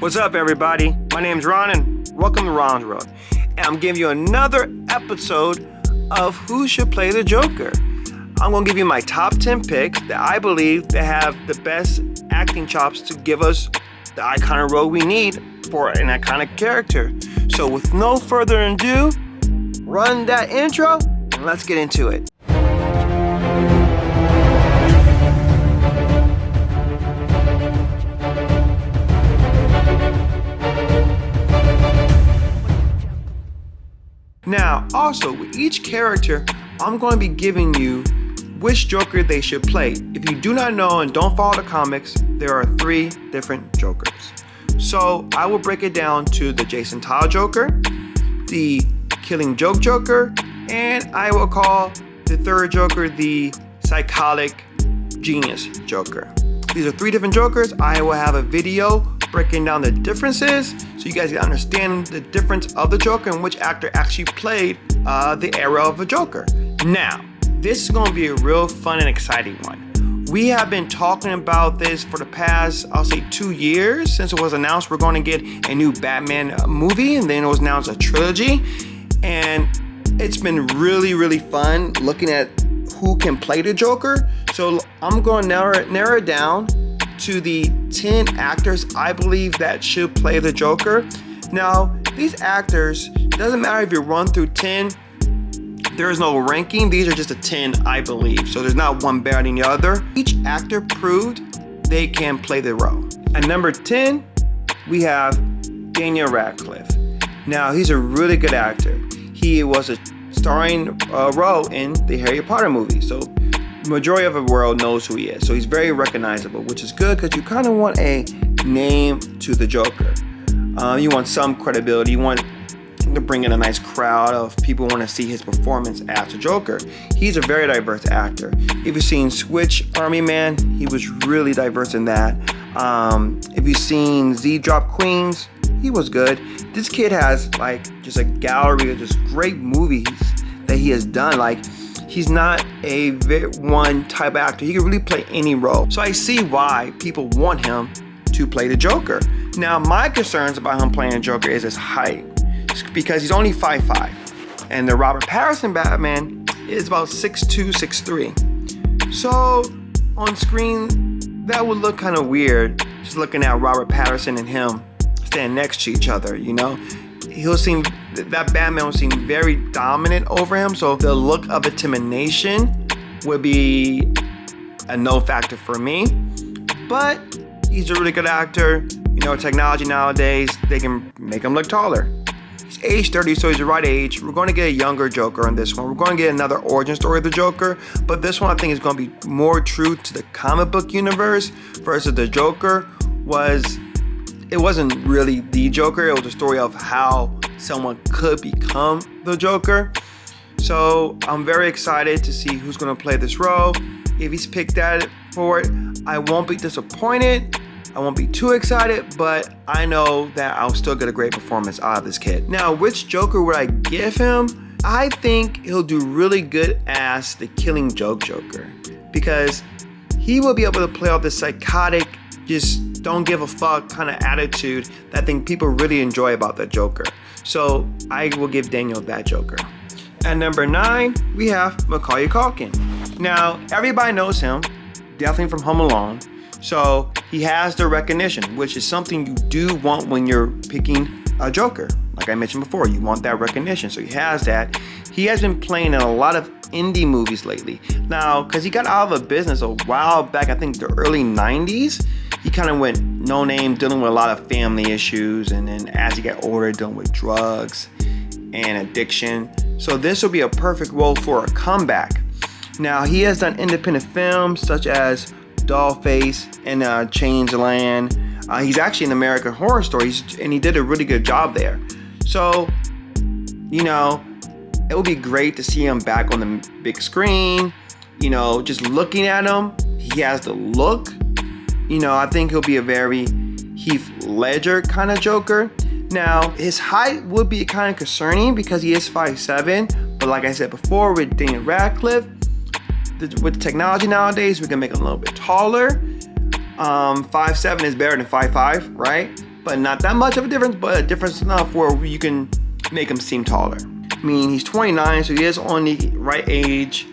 What's up, everybody? My name's Ron, and welcome to Ron's World. And I'm giving you another episode of Who Should Play the Joker. I'm going to give you my top 10 picks that I believe that have the best acting chops to give us the iconic role we need for an iconic character. So with no further ado, run that intro and let's get into it. Now, also, with each character, I'm going to be giving you which Joker they should play. If you do not know and don't follow the comics, there are 3 different Jokers. So I will break it down to the Jason Todd Joker, the Killing Joke Joker, and I will call the third Joker the Psychotic Genius Joker. These are 3 different Jokers. I will have a video breaking down the differences so you guys can understand the difference of the Joker and which actor actually played the era of the Joker. Now, this is going to be a real fun and exciting one. We have been talking about this for the past, I'll say 2 years since it was announced we're going to get a new Batman movie, and then it was announced a trilogy. And it's been really fun looking at who can play the Joker. So I'm going to narrow it down to the 10 actors I believe that should play the Joker. Now, these actors, doesn't matter if you run through 10, there is no ranking. These are just the 10 I believe. So there's not one better than the other. Each actor proved they can play the role. At number 10, we have Daniel Radcliffe. Now, he's a really good actor. He was a starring role in the Harry Potter movie. So the majority of the world knows who he is. So he's very recognizable, which is good because you kind of want a name to the Joker. You want some credibility. You want to bring in a nice crowd of people who want to see his performance as the Joker. He's a very diverse actor. If you've seen Switch Army Man, he was really diverse in that. If you've seen Z Drop Queens, he was good. This kid has like just a gallery of just great movies that he has done. Like, he's not a one type of actor. He can really play any role. So I see why people want him to play the Joker. Now, my concerns about him playing the Joker is his height, because he's only 5'5", and the Robert Pattinson Batman is about 6'2", 6'3". So on screen, that would look kind of weird, just looking at Robert Pattinson and him stand next to each other, you know? That Batman will seem very dominant over him, so the look of intimidation would be a no factor for me. But he's a really good actor. You know, technology nowadays, they can make him look taller. He's age 30, so he's the right age. We're going to get a younger Joker in this one. We're going to get another origin story of the Joker, but this one I think is going to be more true to the comic book universe versus the Joker it wasn't really the Joker. It was a story of how someone could become the Joker. So I'm very excited to see who's going to play this role. If he's picked for it, I won't be disappointed. I won't be too excited, but I know that I'll still get a great performance out of this kid. Now, which Joker would I give him? I think he'll do really good as the Killing Joke Joker, because he will be able to play off the psychotic, just don't give a fuck kind of attitude that I think people really enjoy about the Joker. So I will give Daniel that Joker. At number 9, we have Macaulay Culkin. Now, everybody knows him, definitely from Home Alone. So he has the recognition, which is something you do want when you're picking a Joker. Like I mentioned before, you want that recognition. So he has that. He has been playing in a lot of indie movies lately. Now, because he got out of a business a while back, I think the early 90s, he kind of went no name, dealing with a lot of family issues. And then as he got older, dealing with drugs and addiction. So this will be a perfect role for a comeback. Now, he has done independent films such as Dollface and Changeland. He's actually in American Horror Story, and he did a really good job there. So, you know, it would be great to see him back on the big screen. You know, just looking at him, he has the look. You know, I think he'll be a very Heath Ledger kind of Joker. Now, his height would be kind of concerning because he is 5'7", but like I said before, with Daniel Radcliffe, with technology nowadays, we can make him a little bit taller. 5'7" is better than 5'5", right? but not that much of a difference, but a difference enough where you can make him seem taller. I mean, he's 29, so he is on the right age.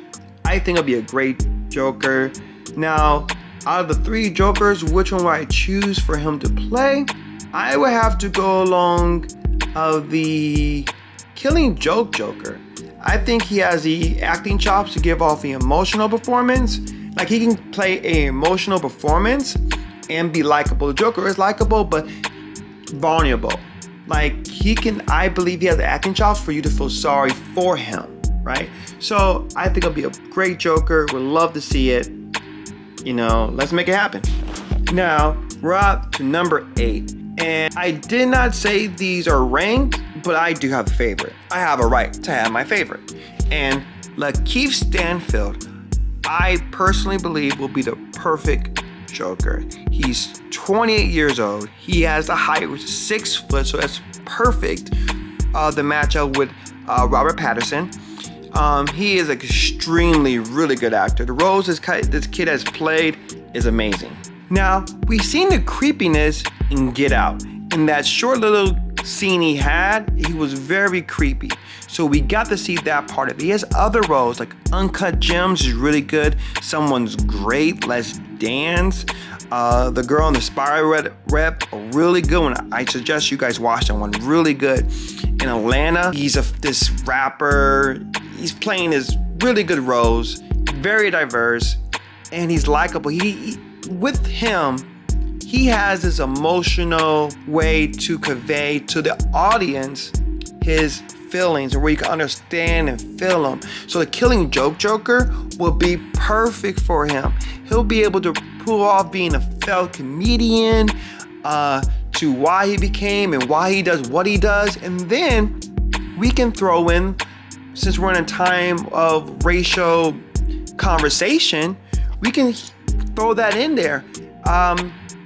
I think it'll be a great Joker. Now, out of the 3 Jokers, which one would I choose for him to play? I would have to go along of the Killing Joke Joker. I think he has the acting chops to give off the emotional performance. Like, he can play an emotional performance and be likable. The Joker is likable, but vulnerable. Like, I believe he has the acting chops for you to feel sorry for him, right? So I think it'll be a great Joker. Would love to see it. Let's make it happen. Now, we're up to number 8. And I did not say these are ranked, but I do have a favorite. I have a right to have my favorite. And Lakeith Stanfield, I personally believe will be the perfect Joker. He's 28 years old. He has the height, which is 6 foot, so that's perfect. The matchup with Robert Pattinson. He is an extremely, really good actor. The roles this kid has played is amazing. Now, we've seen the creepiness in Get Out. In that short little scene he had, he was very creepy. So we got to see that part of it. He has other roles, like Uncut Gems is really good. Someone's Great, Let's Dance. The Girl in the Spiral Rep, a really good one. I suggest you guys watch that one. Really good. In Atlanta, he's this rapper. He's playing his really good roles. Very diverse. And he's likable. With him, he has this emotional way to convey to the audience his feelings, and where you can understand and feel them. So the Killing Joke Joker will be perfect for him. He'll be able to pull off being a failed comedian, to why he became and why he does what he does. And then we can throw in, since we're in a time of racial conversation, we can throw that in there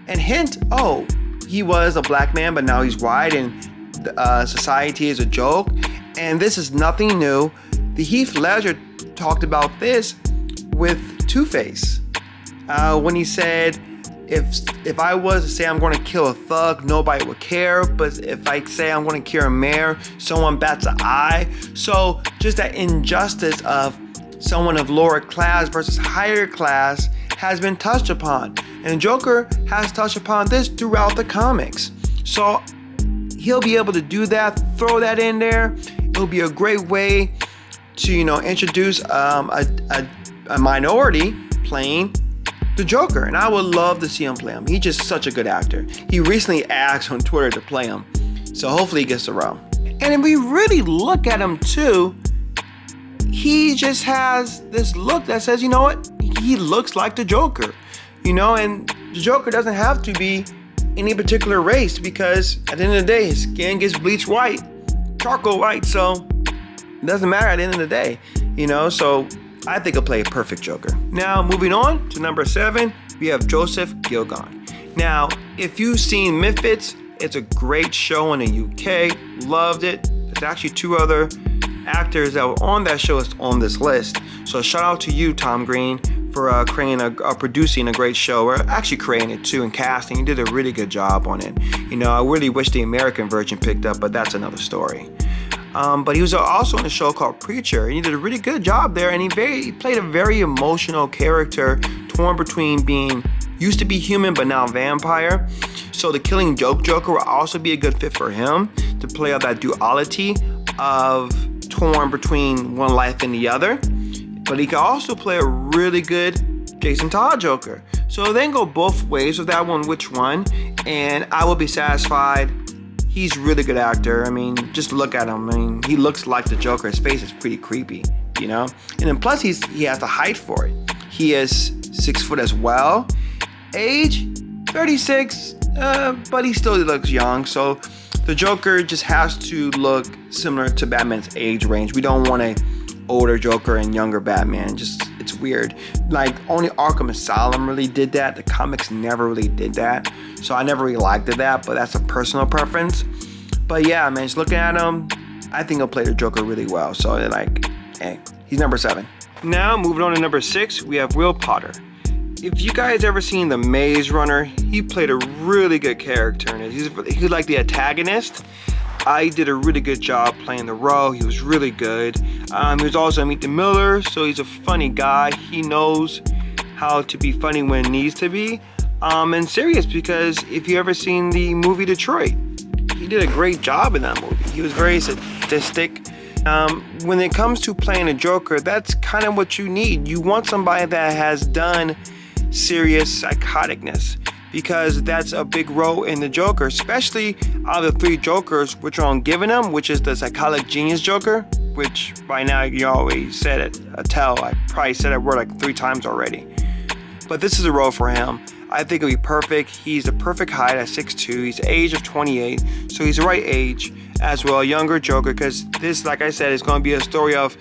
and hint, he was a black man, but now he's white, and society is a joke. And this is nothing new. The Heath Ledger talked about this with Two-Face when he said, if I was to say I'm going to kill a thug, nobody would care. But if I say I'm going to kill a mayor, someone bats an eye. So just that injustice of someone of lower class versus higher class has been touched upon. And Joker has touched upon this throughout the comics. So he'll be able to do that, throw that in there. It'll be a great way to, introduce a minority playing the Joker. And I would love to see him play him. He's just such a good actor. He recently asked on Twitter to play him. So hopefully he gets the role. And if we really look at him too, he just has this look that says, you know what? He looks like the Joker. And the Joker doesn't have to be any particular race, because at the end of the day, his skin gets bleached white, charcoal white, so it doesn't matter at the end of the day, so I think he'll play a perfect Joker. Now, moving on to number 7, we have Joseph Gilgun. Now, if you've seen Misfits, it's a great show in the UK, loved it. There's actually 2 other actors that were on that show on this list, so shout out to you, Tom Green, for producing a great show, or actually creating it too, and casting. You did a really good job on it. I really wish the American version picked up, but that's another story. But he was also in a show called Preacher, and he did a really good job there, and he played a very emotional character, torn between being used to be human but now vampire. So the Killing Joke Joker will also be a good fit for him to play out that duality of torn between one life and the other. But he can also play a really good Jason Todd Joker. So then go both ways with that one, which one, and I will be satisfied. He's a really good actor. I mean, just look at him. He looks like the Joker. His face is pretty creepy, And then plus he has the height for it. He is 6 foot as well. Age, 36, but he still looks young. So the Joker just has to look similar to Batman's age range. We don't want a older Joker and younger Batman. It's weird. Like, only Arkham Asylum really did that. The comics never really did that. So I never really liked that, but that's a personal preference. But yeah, man, just looking at him, I think he'll play the Joker really well. So he's number 7. Now, moving on to number 6, we have Will Potter. if you guys ever seen The Maze Runner, he played a really good character in it. He's like the antagonist. He did a really good job playing the role. He was really good. He was also in Meet the Millers, so he's a funny guy. He knows how to be funny when it needs to be, and serious, because if you ever seen the movie Detroit, he did a great job in that movie. He was very sadistic. When it comes to playing a Joker, that's kind of what you need. You want somebody that has done serious psychoticness, because that's a big role in the Joker, especially out of the three Jokers, which I'm giving him, which is the psychotic genius Joker, which by now you always said it, I probably said that word like 3 times already. But this is a role for him. I think it'll be perfect. He's the perfect height at 6'2". He's the age of 28, so he's the right age as well, a younger Joker, because this, like I said, is going to be a story of,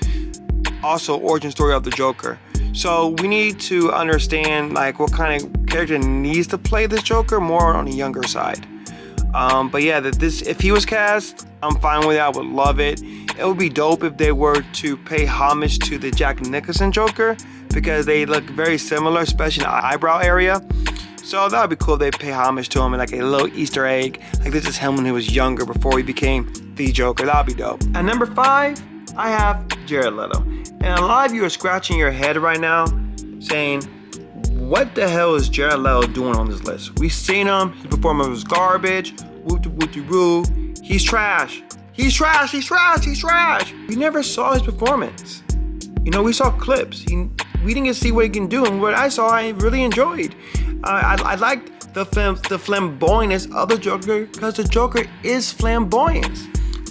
also origin story of the Joker. So we need to understand like what kind of character needs to play this Joker, more on the younger side. But yeah, if he was cast, I'm fine with it. I would love it. It would be dope if they were to pay homage to the Jack Nicholson Joker, because they look very similar, especially in the eyebrow area. So that would be cool if they pay homage to him in like a little Easter egg. Like this is him when he was younger before he became the Joker. That would be dope. At number 5, I have Jared Leto. And a lot of you are scratching your head right now saying, what the hell is Jared Leto doing on this list? We've seen him, his performance was garbage, woo. He's trash. He's trash. We never saw his performance. You know, we saw clips. We didn't get to see what he can do, and what I saw, I really enjoyed. I liked the flamboyance of the Joker, because the Joker is flamboyant.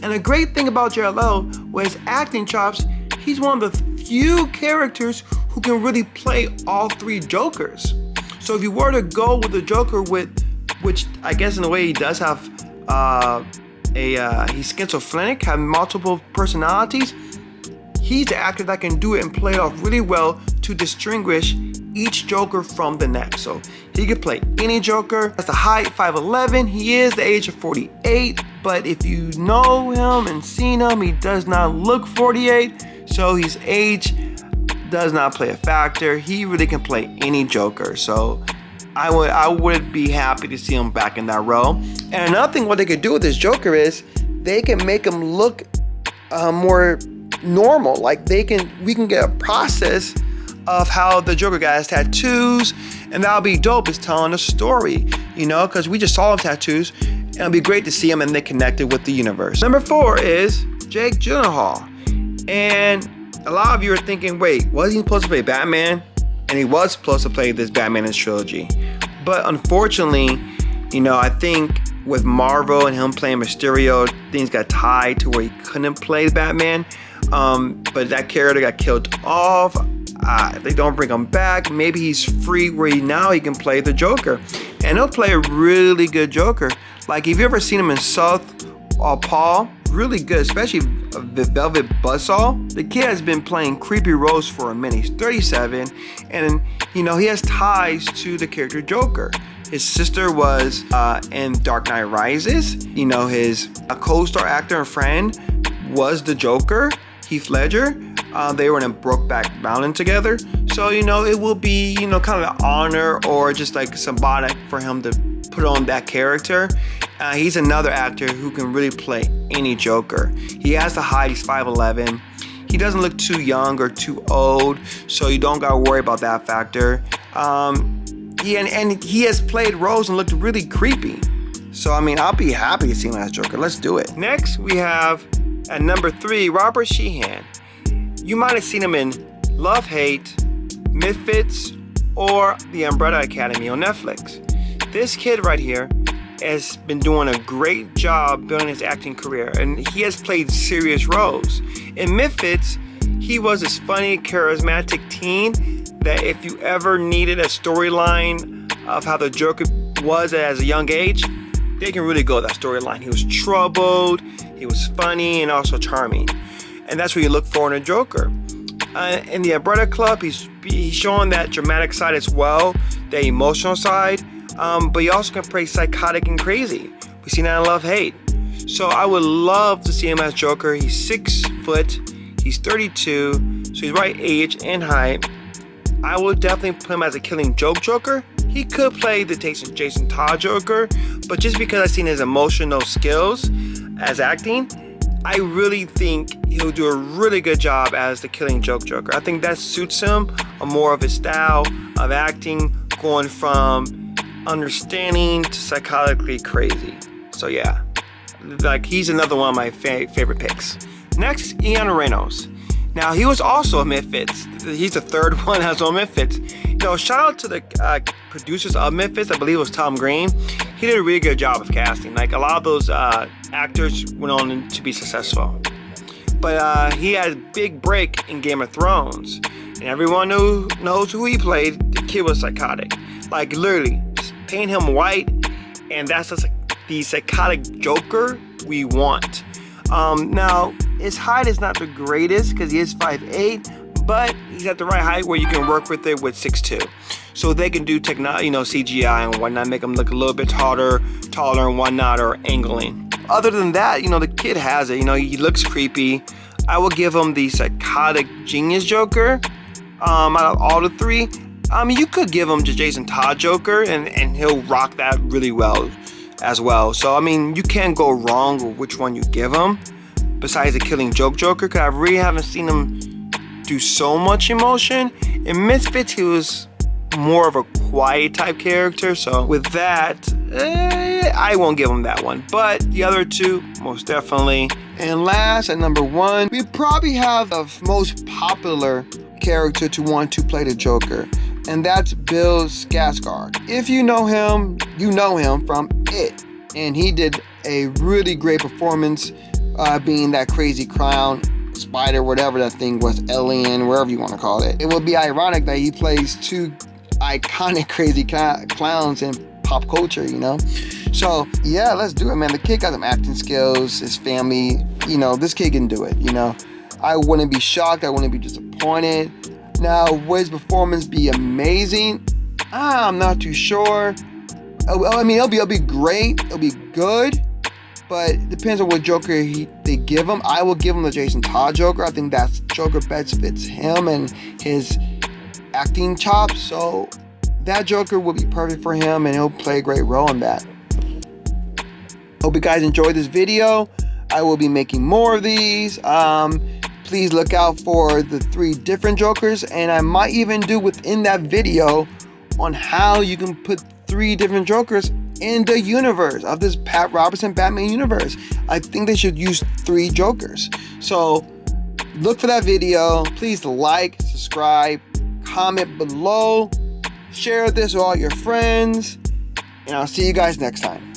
And the great thing about Jared Leto was his acting chops. He's one of the few characters who can really play all 3 Jokers. So if you were to go with the Joker which I guess in a way he does have he's schizophrenic, have multiple personalities, he's the actor that can do it and play it off really well to distinguish each Joker from the next. So he could play any Joker. That's the height, 5'11". He is the age of 48, but if you know him and seen him, he does not look 48. So his age does not play a factor. He really can play any Joker. So I would be happy to see him back in that role. And another thing what they could do with this Joker is they can make him look more normal. Like we can get a process of how the Joker guy has tattoos, and that'll be dope. It's telling a story, you know, because we just saw him tattoos, and it'll be great to see him and they connected with the universe. Number 4 is Jake Gyllenhaal. And a lot of you are thinking, wait, was he supposed to play Batman? And he was supposed to play this Batman in his trilogy. But unfortunately, you know, I think with Marvel and him playing Mysterio, things got tied to where he couldn't play Batman. But that character got killed off. If they don't bring him back, maybe he's free where now he can play the Joker. And he'll play a really good Joker. Like, if you ever seen him in South Paul, really good, especially the Velvet Buzzsaw. The kid has been playing creepy roles for a minute. He's 37, and you know, he has ties to the character Joker. His sister was in Dark Knight Rises. You know, his co-star actor and friend was the Joker, Heath Ledger. They were in Brokeback Mountain together. So, you know, it will be, you know, kind of an honor or just like symbolic for him to put on that character. He's another actor who can really play any Joker. He has the height, he's 5'11". He doesn't look too young or too old, so you don't gotta worry about that factor. He has played roles and looked really creepy. So, I mean, I'll be happy to see him as Joker. Let's do it. Next, we have, at number 3, Robert Sheehan. You might have seen him in Love, Hate, Misfits, or The Umbrella Academy on Netflix. This kid right here has been doing a great job building his acting career, and he has played serious roles. In Misfits, he was this funny, charismatic teen that if you ever needed a storyline of how the Joker was as a young age, they can really go with that storyline. He was troubled, he was funny, and also charming. And that's what you look for in a Joker. In the Umbrella Club, he's showing that dramatic side as well, the emotional side, but he also can play psychotic and crazy. We've seen that in Love, Hate. So I would love to see him as Joker. He's 6 foot, he's 32, so he's right age and height. I will definitely put him as a Killing Joke Joker. He could play the Jason Todd Joker, but just because I've seen his emotional skills as acting, I really think he'll do a really good job as the Killing Joke Joker. I think that suits him, more of his style of acting, going from understanding to psychotically crazy. So yeah, like he's another one of my favorite picks. Next, Ian Reynolds. Now he was also a Misfits. He's the third one that's on Misfits. You know, shout out to the producers of Misfits. I believe it was Tom Green. He did a really good job of casting. Like a lot of those actors went on to be successful. But he had a big break in Game of Thrones, and everyone knows who he played. The kid was psychotic. Like literally, just paint him white, and that's just the psychotic Joker we want. Now his height is not the greatest because he is 5'8", but he's at the right height where you can work with it with 6'2". So they can do CGI and whatnot, make him look a little bit taller and whatnot, or angling. Other than that, the kid has it. He looks creepy. I will give him the psychotic genius Joker. Out of all the three, you could give him the Jason Todd Joker, and he'll rock that really well as well. So you can't go wrong with which one you give him, besides the Killing Joke Joker, because I really haven't seen him do so much emotion. In Misfits, he was more of a quiet type character, so with that, I won't give him that one. But the other two, most definitely. And last, at number 1, we probably have the most popular character to want to play the Joker, and that's Bill Skarsgård. If you know him, you know him from It, and he did a really great performance, being that crazy clown, spider, whatever that thing was, alien, wherever you want to call it. It would be ironic that he plays two iconic crazy clowns in pop culture, So yeah, let's do it, man. The kid got some acting skills, his family, this kid can do it, I wouldn't be shocked, I wouldn't be disappointed. Now, would his performance be amazing? I'm not too sure. It'll be great, it'll be good, but it depends on what Joker they give him. I will give him the Jason Todd Joker. I think that Joker best fits him and his acting chops, so that Joker will be perfect for him, and he'll play a great role in that. Hope you guys enjoyed this video. I will be making more of these. Please look out for the 3 different Jokers, and I might even do within that video on how you can put 3 different Jokers in the universe of this Pat Robertson Batman universe. I think they should use 3 Jokers. So look for that video. Please like, subscribe, comment below, share this with all your friends, and I'll see you guys next time.